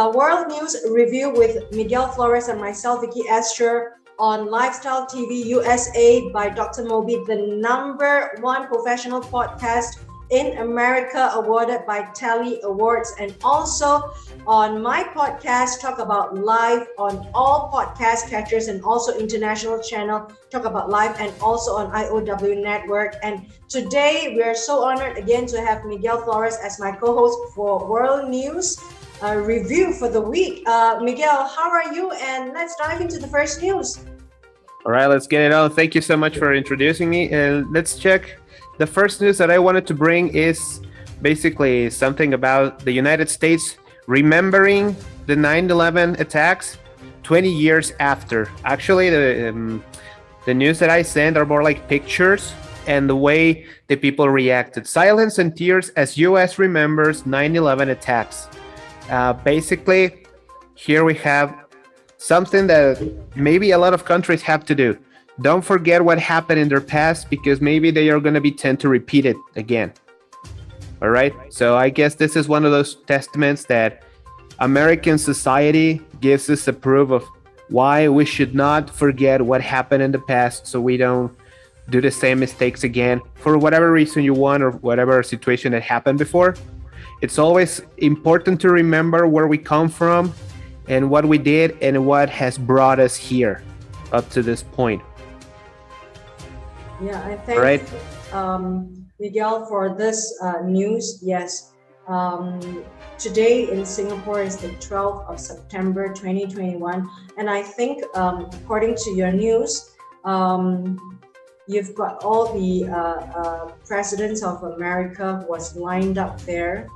World News Review with Miguel Flores and myself, Viki Esther, on Lifestyle TV USA by Dr. Mobi, the #1 professional podcast in America, awarded by Tally Awards, and also on my podcast, Talk About Live, on all podcast catchers, and also international channel, Talk About Live, and also on IOW Network. And today we are so honored again to have Miguel Flores as my co-host for World News Review for the week. Miguel, how are you? And let's dive into the first news. All right, let's get it on. Thank you so much for introducing me. And let's check. The first news that I wanted to bring is basically something about the United States remembering the 9/11 attacks 20 years after. Actually, the news that I sent are more like pictures and the way the people reacted. Silence and tears as U.S. remembers 9/11 attacks. Basically, here we have something that maybe a lot of countries have to do. Don't forget what happened in their past, because maybe they are going to be tend to repeat it again. All right. So I guess this is one of those testaments that American society gives us a proof of why we should not forget what happened in the past, so we don't do the same mistakes again for whatever reason you want or whatever situation that happened before. It's always important to remember where we come from and what we did and what has brought us here up to this point. Yeah, I thank Miguel for this news. Yes, today in Singapore is the 12th of September 2021, and I think according to your news, you've got all the presidents of America was lined up there,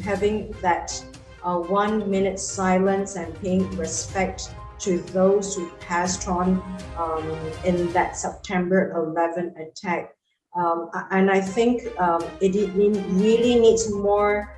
having that 1 minute silence and paying respect to those who passed on in that September 11 attack. And I think it really needs more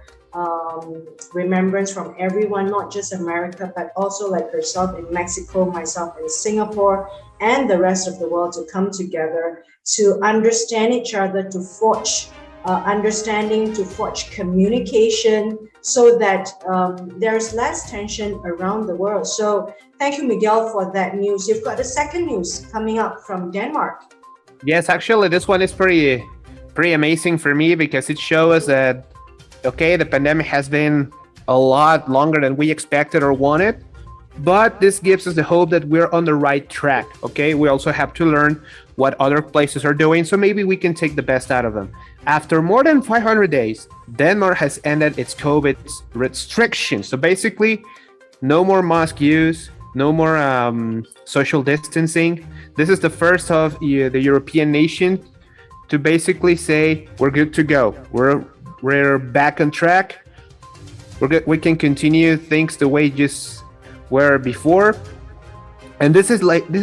remembrance from everyone, not just America, but also like yourself in Mexico, myself in Singapore, and the rest of the world to come together to understand each other, to forge understanding, to forge communication, so that there's less tension around the world. So thank you, Miguel, for that news. You've got the second news coming up from Denmark. Yes, actually, this one is pretty amazing for me, because it shows us that, okay, the pandemic has been a lot longer than we expected or wanted, but this gives us the hope that we're on the right track. Okay, we also have to learn what other places are doing, so maybe we can take the best out of them. After more than 500 days, Denmark has ended its COVID restrictions. So basically, no more mask use, no more social distancing. This is the first of the European nation to basically say we're good to go. We're back on track. We're good. We can continue things the way just were before. And this is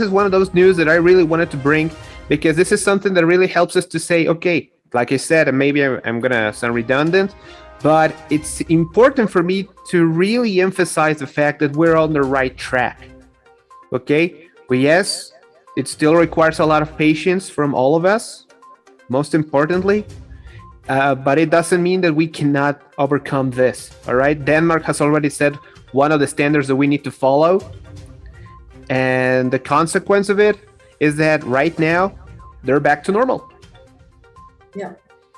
one of those news that I really wanted to bring, because this is something that really helps us to say, okay, like I said, and maybe I'm gonna sound redundant, but it's important for me to really emphasize the fact that we're on the right track. Okay, well, yes, it still requires a lot of patience from all of us, most importantly, but it doesn't mean that we cannot overcome this. All right, Denmark has already set one of the standards that we need to follow, and the consequence of it is that right now they're back to normal. Yeah.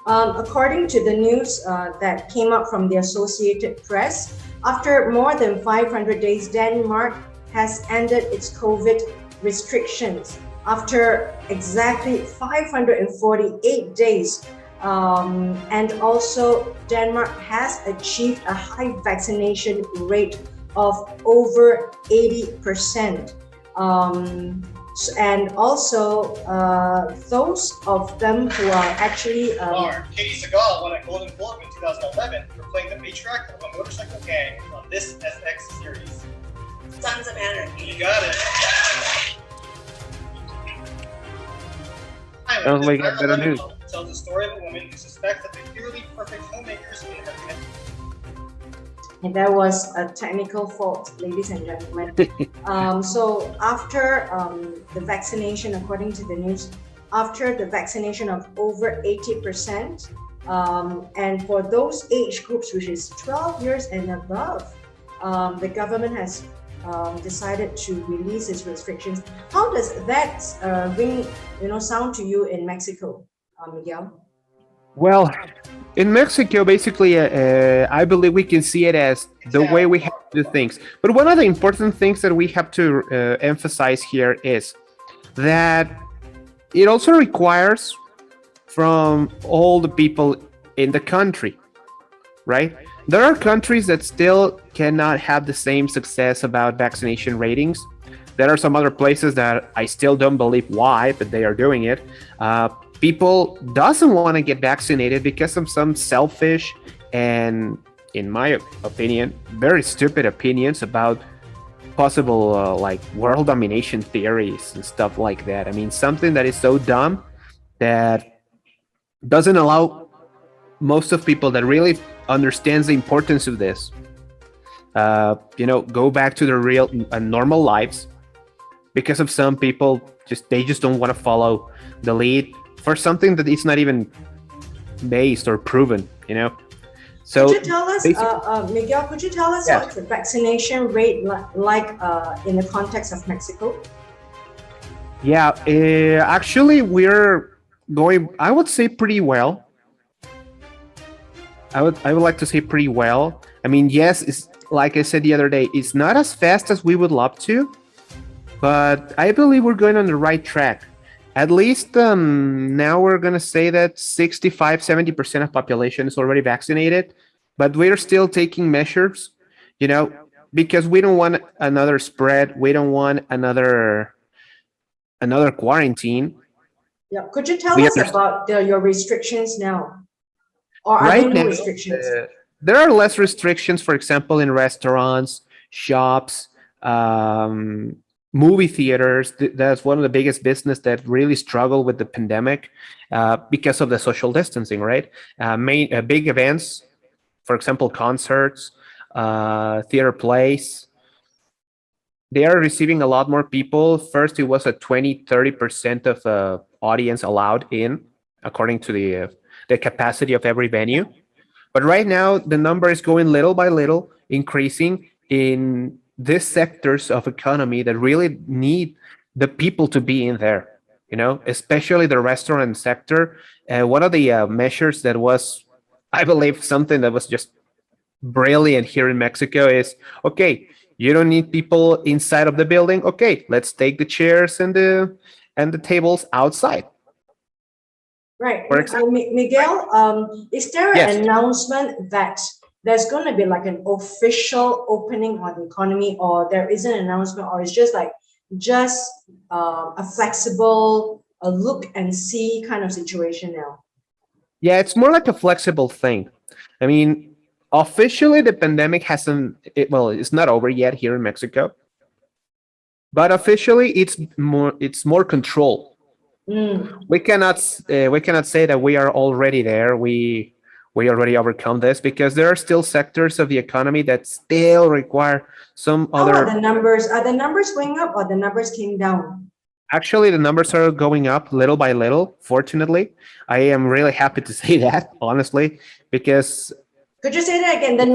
According to the news that came out from the Associated Press, after more than 500 days, Denmark has ended its COVID restrictions. After exactly 548 days, and also Denmark has achieved a high vaccination rate of over 80%. And also those of them who are actually Katie Seagal won a Golden Globe in 2011 for playing the matriarch of a motorcycle gang on This SX series. Sons of Anarchy. You got it. Sounds like a better news. Tells the story of a woman who suspects that the purely perfect homemakers in her connected. And that was a technical fault, ladies and gentlemen. So after the vaccination, according to the news, after the vaccination of over 80%, And for those age groups, which is 12 years and above, the government has decided to release its restrictions. How does that sound to you in Mexico, Miguel? Well, in Mexico, basically, I believe we can see it as the way we have to do things. But one of the important things that we have to emphasize here is that it also requires from all the people in the country, right? There are countries that still cannot have the same success about vaccination ratings. There are some other places that I still don't believe why, but they are doing it. People doesn't want to get vaccinated because of some selfish and, in my opinion, very stupid opinions about possible like world domination theories and stuff like that. I mean, something that is so dumb that doesn't allow most of people that really understands the importance of this, go back to their real normal lives, because of some people they just don't want to follow the lead for something that is not even based or proven. So could you tell us, Miguel? Could you tell us what's the vaccination rate like in the context of Mexico? Yeah, actually, we're going, I would say, pretty well. I would like to say pretty well. I mean, yes, it's like I said the other day, it's not as fast as we would love to, but I believe we're going on the right track. At least now we're going to say that 65-70% of population is already vaccinated, but we're still taking measures, because we don't want another spread. We don't want another quarantine. Yeah. Could you tell us about your restrictions now? Or are right there no now, restrictions? There are less restrictions, for example, in restaurants, shops, movie theaters. That's one of the biggest business that really struggle with the pandemic because of the social distancing, right? Big events, for example, concerts, theater plays, they are receiving a lot more people. First, it was a 20-30% of audience allowed in, according to the capacity of every venue. But right now, the number is going little by little, increasing in these sectors of economy that really need the people to be in there, especially the restaurant sector. One of the measures that was, I believe, something that was just brilliant here in Mexico is, okay, you don't need people inside of the building. Okay, let's take the chairs and the tables outside. Right. Miguel, is there an announcement that there's going to be like an official opening on the economy, or there is an announcement, or it's just a flexible look and see kind of situation now? Yeah, it's more like a flexible thing. I mean, officially the pandemic it's not over yet here in Mexico, but officially it's more controlled. We cannot say that we are already there. We already overcome this, because there are still sectors of the economy that still require some other. How are the numbers? Are the numbers going up, or the numbers came down? Actually, the numbers are going up little by little. Fortunately, I am really happy to say that, honestly, because. Could you say that again? The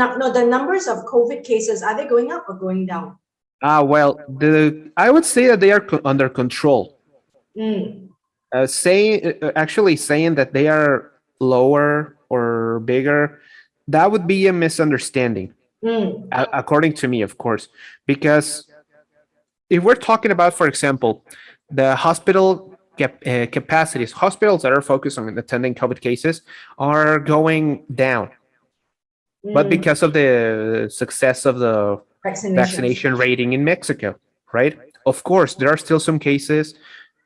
numbers of COVID cases, are they going up or going down? Well, I would say that they are under control. Saying that they are lower or bigger, that would be a misunderstanding, according to me, of course, because if we're talking about, for example, the hospital capacities, hospitals that are focused on attending COVID cases are going down. But because of the success of the vaccination rating in Mexico, right? Of course, there are still some cases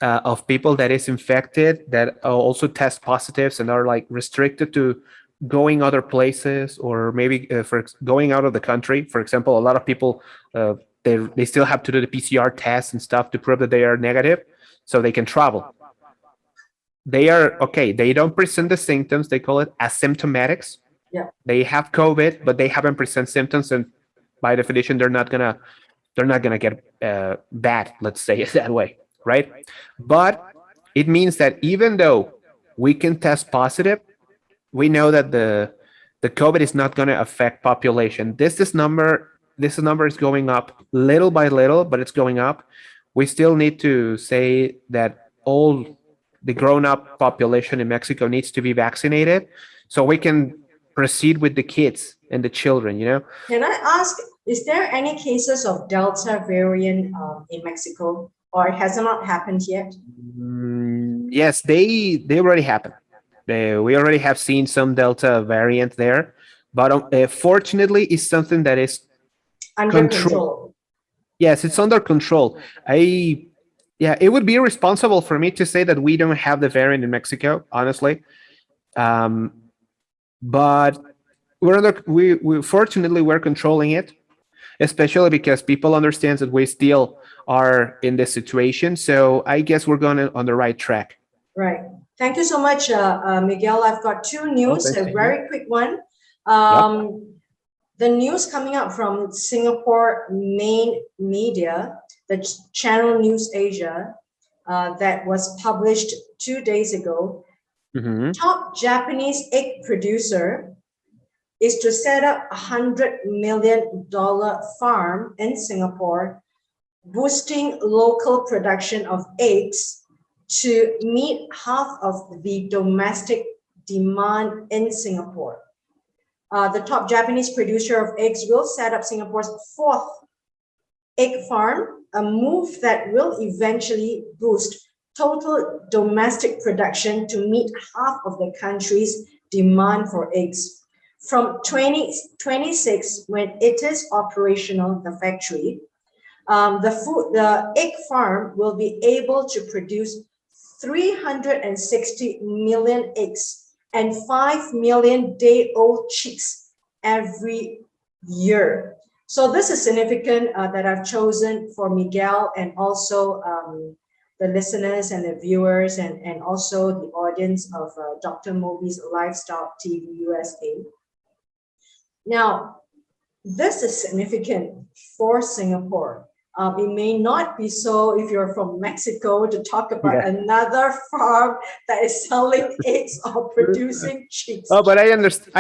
of people that is infected that also test positives and are like restricted to going other places, or maybe for going out of the country. For example, a lot of people, they still have to do the PCR tests and stuff to prove that they are negative so they can travel. They are okay. They don't present the symptoms. They call it asymptomatics. Yeah. They have COVID, but they haven't present symptoms, and by definition, they're not gonna get bad. Let's say it that way, right? But it means that even though we can test positive, we know that the COVID is not going to affect population. This number is going up little by little, but it's going up. We still need to say that all the grown-up population in Mexico needs to be vaccinated, so we can proceed with the kids and the children. Can I ask, is there any cases of Delta variant in Mexico, or has it not happened yet? Yes, they already happened. We already have seen some Delta variant there, but fortunately, it's something that is Under controlled. control. Yes, it's under control. Yeah, it would be irresponsible for me to say that we don't have the variant in Mexico, honestly. Um, but we fortunately we're controlling it, especially because people understand that we still are in this situation. So I guess we're going on the right track. Right. Thank you so much, Miguel. I've got two news, thanks a to you. very quick one. Yep. The news coming up from Singapore main media, the Channel News Asia, that was published 2 days ago. Mm-hmm. Top Japanese egg producer is to set up $100 million farm in Singapore, boosting local production of eggs to meet half of the domestic demand in Singapore. The top Japanese producer of eggs will set up Singapore's fourth egg farm, a move that will eventually boost total domestic production to meet half of the country's demand for eggs. From 2026, when it is operational, the factory, the egg farm will be able to produce 360 million eggs and 5 million day-old chicks every year. So this is significant that I've chosen for Miguel and also the listeners and the viewers and also the audience of Dr. Mobi's Lifestyle TV USA. Now, this is significant for Singapore. It may not be so if you're from Mexico to talk about another farm that is selling eggs or producing chicks. Oh, but I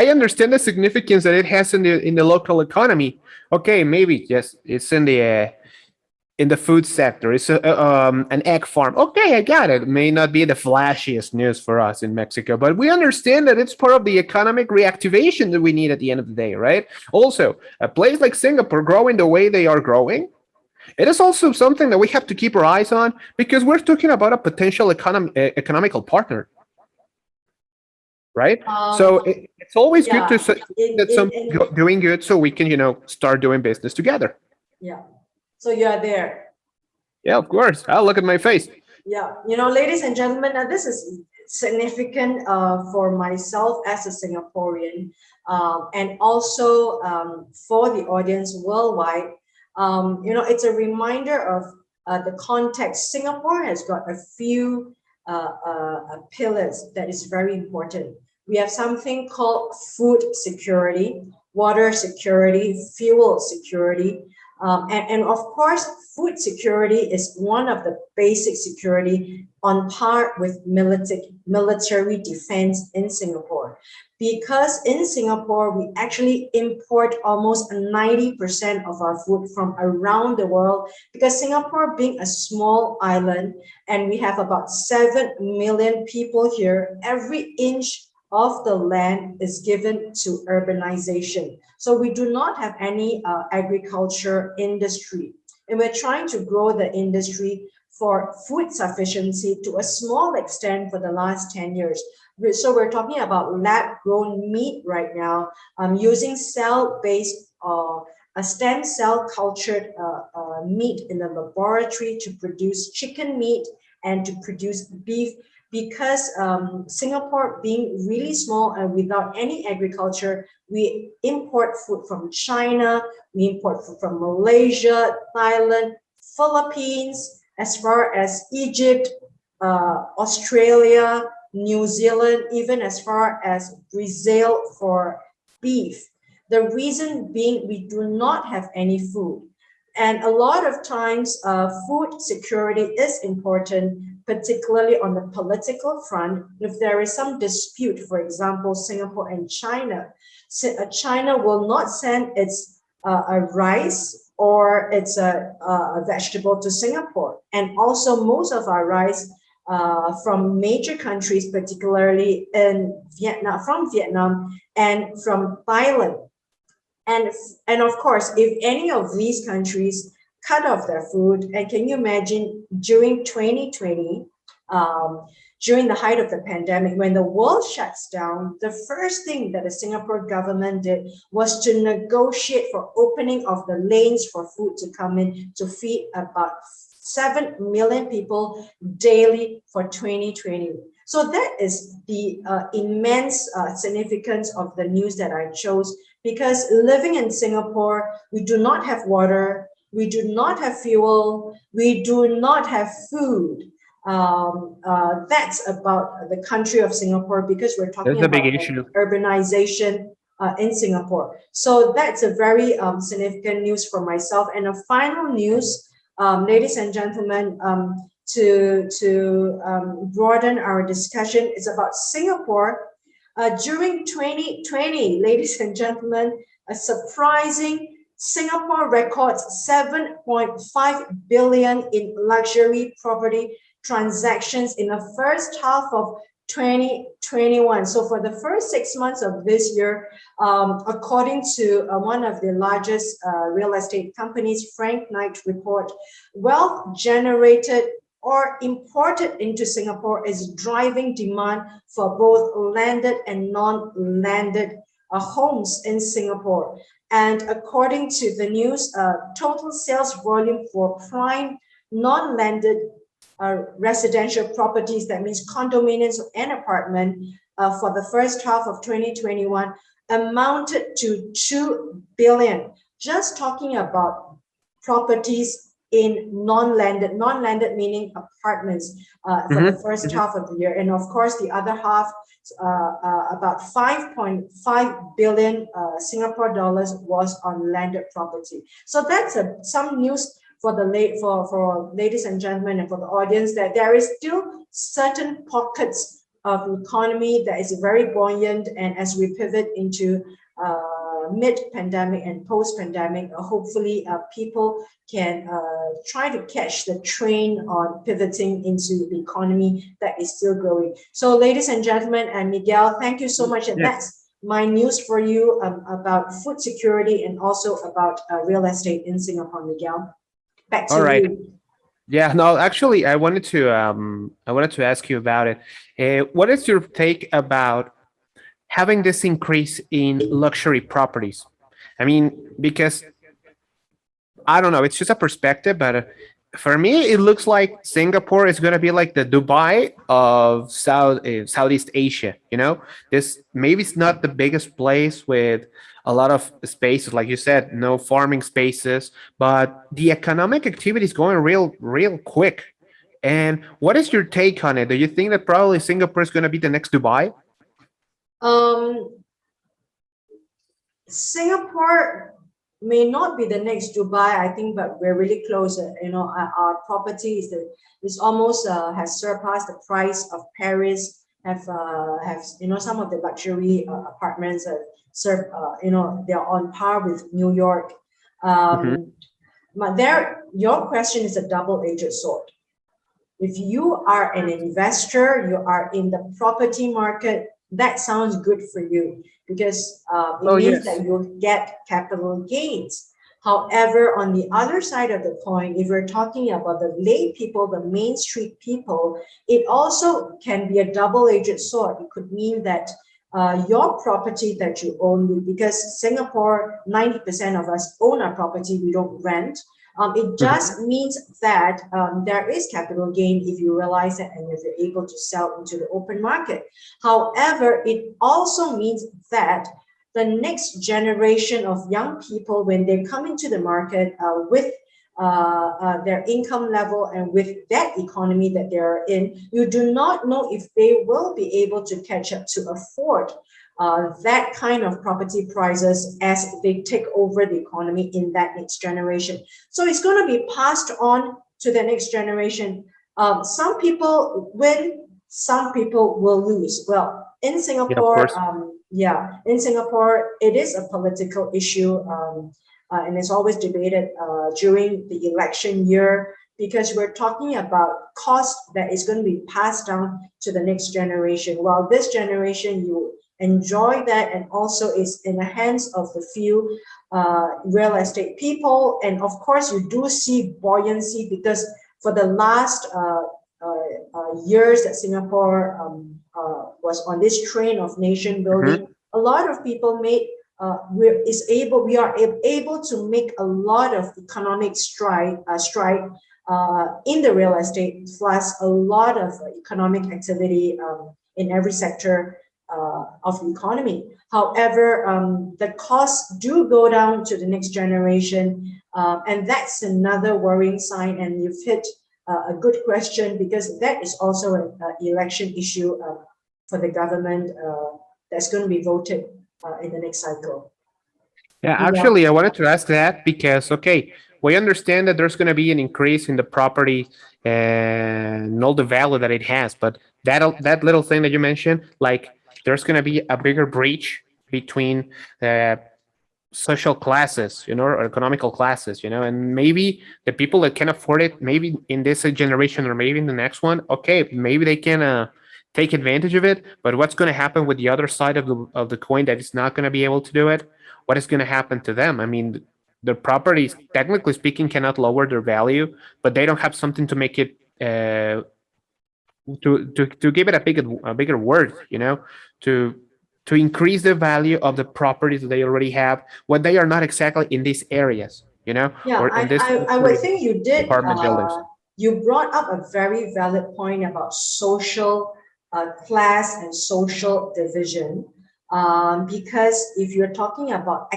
understand the significance that it has in the local economy. Okay, maybe yes, it's in the food sector. It's an egg farm. Okay, I got it. It may not be the flashiest news for us in Mexico, but we understand that it's part of the economic reactivation that we need at the end of the day, right? Also, a place like Singapore growing the way they are growing, it is also something that we have to keep our eyes on because we're talking about a potential economical partner, right? So it's always good to see that somebody's doing good so we can, start doing business together. Yeah. So you are there. Yeah, of course. I'll look at my face. Yeah. Ladies and gentlemen, this is significant for myself as a Singaporean and also for the audience worldwide. It's a reminder of the context. Singapore has got a few pillars that is very important. We have something called food security, water security, fuel security, and of course, food security is one of the basic security on par with military defense in Singapore. Because in Singapore, we actually import almost 90% of our food from around the world because Singapore being a small island and we have about 7 million people here, every inch of the land is given to urbanization. So we do not have any agriculture industry. And we're trying to grow the industry for food sufficiency to a small extent for the last 10 years. So we're talking about lab-grown meat right now, using cell-based a stem cell cultured meat in the laboratory to produce chicken meat and to produce beef. Because Singapore being really small and without any agriculture, we import food from China, we import food from Malaysia, Thailand, Philippines, as far as Egypt, Australia, New Zealand, even as far as Brazil for beef. The reason being we do not have any food. And a lot of times food security is important particularly on the political front, if there is some dispute, for example, Singapore and China, China will not send its a rice or it's a vegetable to Singapore. And also most of our rice from major countries, particularly in Vietnam, from Vietnam and from Thailand. And of course, if any of these countries cut off their food, and can you imagine during 2020, during the height of the pandemic, when the world shuts down, the first thing that the Singapore government did was to negotiate for opening of the lanes for food to come in to feed about 7 million people daily for 2020. So that is the immense significance of the news that I chose, because living in Singapore, we do not have water, we do not have fuel, we do not have food. That's about the country of Singapore, because we're talking That's a big about issue. urbanization in Singapore. So that's a very significant news for myself. And a final news, ladies and gentlemen, to broaden our discussion, is about Singapore. During 2020, ladies and gentlemen, a surprising Singapore records 7.5 billion in luxury property transactions in the first half of 2021. So for the first 6 months of this year, according to one of the largest real estate companies, Frank Knight report, wealth generated or imported into Singapore is driving demand for both landed and non-landed homes in Singapore. And according to the news, total sales volume for prime non-landed residential properties, that means condominiums and apartment, for the first half of 2021 amounted to 2 billion. Just talking about properties in non-landed meaning apartments for the first half of the year. And of course, the other half, about 5.5 billion Singapore dollars was on landed property. So that's some news for ladies and gentlemen and for the audience, that there is still certain pockets of economy that is very buoyant. And as we pivot into mid-pandemic and post-pandemic, hopefully people can try to catch the train on pivoting into the economy that is still growing. So ladies and gentlemen, and Miguel, thank you so much. And that's my news for you about food security and also about real estate in Singapore. Miguel, back to you. Yeah, no, actually, I wanted to ask you about it. What is your take about having this increase in luxury properties? I mean, because I don't know, it's just a perspective, but for me, it looks like Singapore is going to be like the Dubai of Southeast Asia. You know, this maybe it's not the biggest place with a lot of spaces, like you said, no farming spaces, but the economic activity is going real quick. And what is your take on it? Do you think that probably Singapore is going to be the next Dubai? Singapore may not be the next Dubai, I think, but we're really close. Our property is almost has surpassed the price of Paris. Have some of the luxury apartments they're on par with New York. But your question is a double-edged sword. If you are an investor, you are in the property market, that sounds good for you, because it means that you'll get capital gains. However, on the other side of the coin, if we're talking about the lay people, the Main Street people, it also can be a double-edged sword. It could mean that your property that you own, because Singapore, 90% of us own our property, we don't rent. It just means that there is capital gain if you realize that and if you're able to sell into the open market. However, it also means that the next generation of young people, when they come into the market with their income level and with that economy that they're in, you do not know if they will be able to catch up to afford that kind of property prices as they take over the economy in that next generation. So it's going to be passed on to the next generation. Some people win, some people will lose. Well, in Yeah, of Singapore, course. in Singapore, it is a political issue, and it's always debated during the election year because we're talking about cost that is going to be passed down to the next generation. While this generation, you enjoy that, and also is in the hands of the few real estate people, and of course, you do see buoyancy because for the last years that Singapore was on this train of nation building, a lot of people made we are able to make a lot of economic stride in the real estate, plus a lot of economic activity in every sector of the economy. However, the costs do go down to the next generation, and that's another worrying sign. And you've hit a good question because that is also an election issue for the government that's going to be voted in the next cycle. Yeah, Yeah. actually, I wanted to ask that because, okay, we understand that there's going to be an increase in the property and all the value that it has, but that little thing that you mentioned, like there's going to be a bigger breach between social classes, or economical classes, and maybe the people that can afford it, maybe in this generation or maybe in the next one, okay, maybe they can take advantage of it. But what's going to happen with the other side of the coin that is not going to be able to do it? What is going to happen to them? I mean, the properties, technically speaking, cannot lower their value, but they don't have something to make it to give it a bigger worth, to to increase the value of the properties that they already have when they are not exactly in these areas, Yeah, or in this I would think you did. apartment buildings. You brought up a very valid point about social class and social division. Because if you're talking about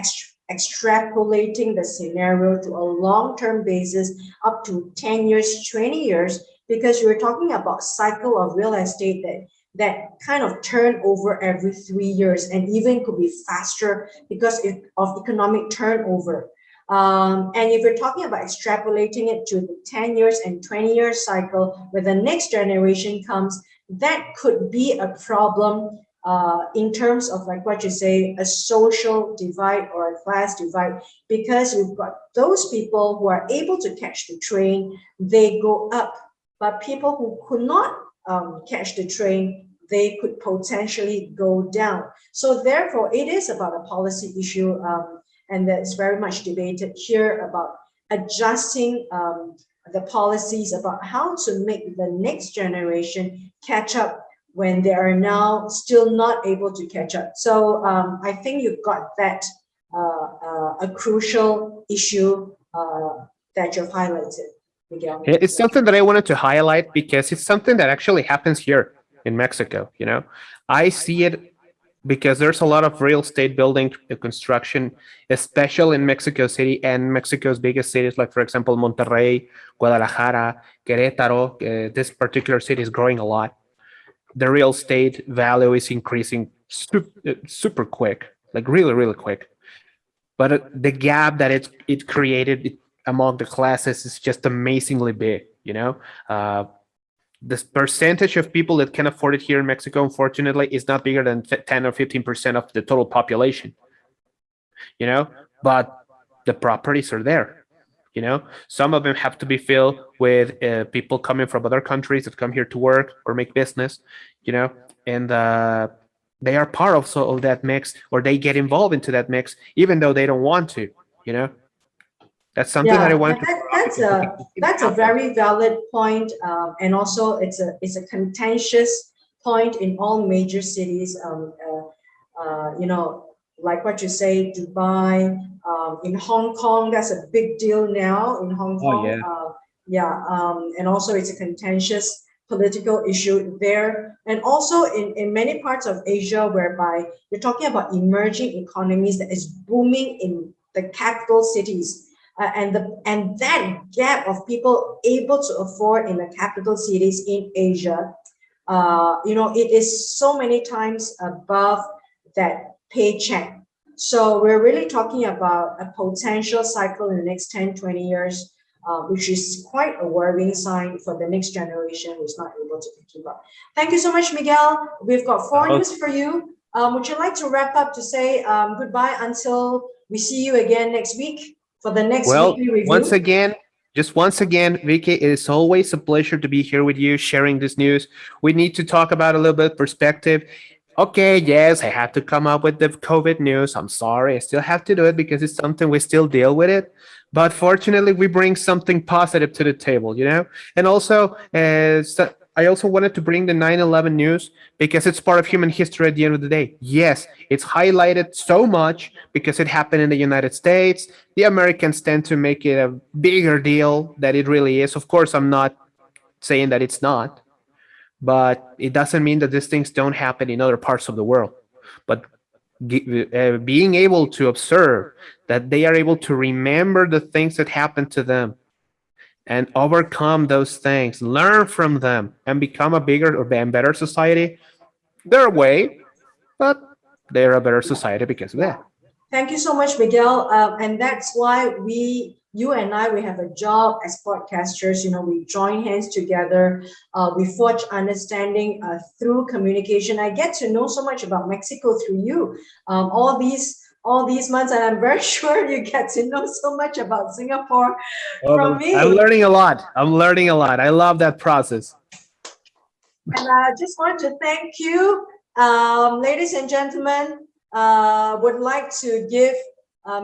extrapolating the scenario to a long-term basis up to 10 years, 20 years, because you're talking about cycle of real estate that kind of turn over every 3 years and even could be faster because of economic turnover. And if you're talking about extrapolating it to the 10 years and 20-year cycle where the next generation comes, that could be a problem in terms of like what you say, a social divide or a class divide, because you've got those people who are able to catch the train, they go up, but people who could not catch the train, they could potentially go down. So therefore, it is about a policy issue, and that's very much debated here about adjusting the policies about how to make the next generation catch up when they are now still not able to catch up. So I think you've got that a crucial issue that you've highlighted, Miguel. It's something that I wanted to highlight because it's something that actually happens here in Mexico. I see it because there's a lot of real estate building construction, especially in Mexico City and Mexico's biggest cities, like, for example, Monterrey, Guadalajara, Querétaro. This particular city is growing a lot. The real estate value is increasing super quick, like really, really quick. But the gap that it created among the classes is just amazingly big. This percentage of people that can afford it here in Mexico, unfortunately, is not bigger than 10 or 15% of the total population. But the properties are there. Some of them have to be filled with people coming from other countries that come here to work or make business. And they are part of that mix, or they get involved into that mix, even though they don't want to. That's something that I Yeah, wanted that's a very valid point, and also it's a contentious point in all major cities. Like what you say, Dubai, in Hong Kong, that's a big deal now in Hong Kong. And also it's a contentious political issue there, and also in many parts of Asia, whereby you're talking about emerging economies that is booming in the capital cities. And that gap of people able to afford in the capital cities in Asia, it is so many times above that paycheck. So we're really talking about a potential cycle in the next 10, 20 years which is quite a worrying sign for the next generation who's not able to keep up. Thank you so much, Miguel. We've got 4 news for you. Would you like to wrap up to say goodbye until we see you again next week for the next weekly review? Once again, Viki, it is always a pleasure to be here with you, sharing this news. We need to talk about a little bit perspective. Okay, yes, I had to come up with the COVID news. I'm sorry, I still have to do it because it's something we still deal with it. But fortunately, we bring something positive to the table, you know. And also, I also wanted to bring the 9/11 news because it's part of human history at the end of the day. Yes, it's highlighted so much because it happened in the United States. The Americans tend to make it a bigger deal than it really is. Of course, I'm not saying that it's not, but it doesn't mean that these things don't happen in other parts of the world. But being able to observe that they are able to remember the things that happened to them and overcome those things, learn from them, and become a bigger or better society. They're a way, but they're a better society because of that. Thank you so much, Miguel. And that's why you and I, we have a job as podcasters. You know, we join hands together. We forge understanding through communication. I get to know so much about Mexico through you. All these months, and I'm very sure you get to know so much about Singapore from me. I'm learning a lot. I love that process. And I just want to thank you, ladies and gentlemen. Would like to give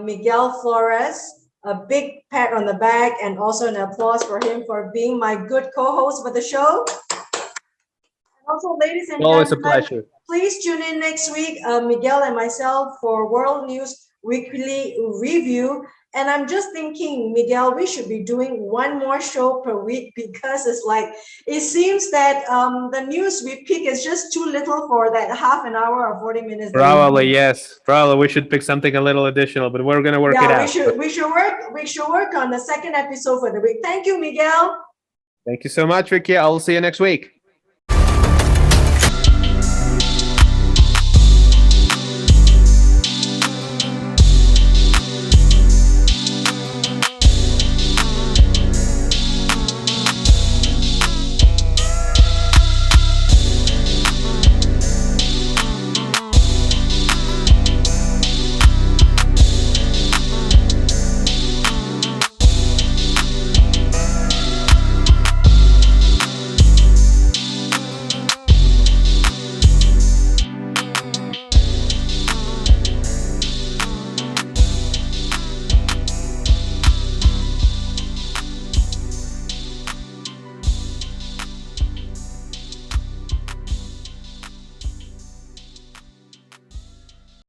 Miguel Flores a big pat on the back and also an applause for him for being my good co-host for the show. And also, ladies and Always gentlemen, a pleasure. Please tune in next week, Miguel and myself, for World News Weekly Review. And I'm just thinking, Miguel, we should be doing one more show per week because it's like, it seems that the news we pick is just too little for that half an hour or 40 minutes. Probably, yes. Probably we should pick something a little additional, but we're going to work it out. We should work on the second episode for the week. Thank you, Miguel. Thank you so much, Viki. I'll see you next week.